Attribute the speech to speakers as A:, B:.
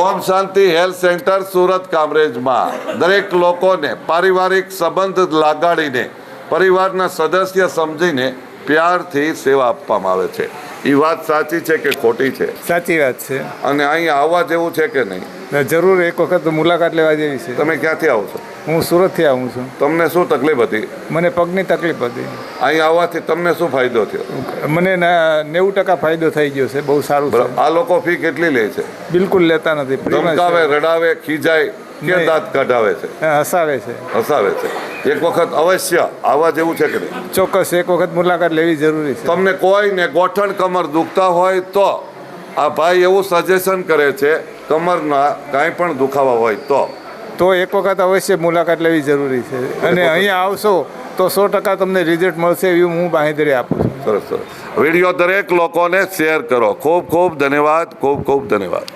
A: ઓમ શાંતિ health centre Surat કામરેજમાં દરેક લોકોને પારિવારિક સંબંધ લાગાડીને પરિવારના સદસ્ય સમજીને પ્યારથી સેવા આપવામાં આવે છે. એ વાત સાચી છે કે ખોટી છે?
B: સાચી વાત છે.
A: અને અહીંયા આવવા જેવું છે કે નહીં?
B: જરૂર એક વખત મુલાકાત લેવા જેવી છે.
A: તમે ક્યાંથી આવો છો?
B: હું સુરતથી આવું છું.
A: તમને શું તકલીફ હતી?
B: મને પગની તકલીફ હતી.
A: અહીંયા આવવાથી તમને શું ફાયદો થયો?
B: મને 90% ફાયદો થઈ ગયો છે. બહુ સારું છે.
A: આ લોકો ફી કેટલી લે છે?
B: બિલકુલ લેતા નથી.
A: ધમકાવે, રડાવે, ખીજાય કે દાંત કઢાવે છે?
B: હસાવે છે.
A: હસાવે છે. એક વખત અવશ્ય આવવા જેવું છે કે નહીં?
B: ચોક્કસ એક વખત મુલાકાત લેવી જરૂરી છે.
A: તમને કોઈને ગોઠણ કમર દુખતા હોય તો આ ભાઈ એવું સજેશન કરે છે, કમરના કાંઈ પણ દુખાવા હોય
B: તો એક વખત અવશ્ય મુલાકાત લેવી જરૂરી છે. અને અહીંયા આવશો તો 100% તમને રિઝલ્ટ મળશે એવી હું બાંહેધરી આપું છું.
A: સરસ સરસ. વિડીયો દરેક લોકોને શેર કરો. ખૂબ ખૂબ ધન્યવાદ. ખૂબ ખૂબ ધન્યવાદ.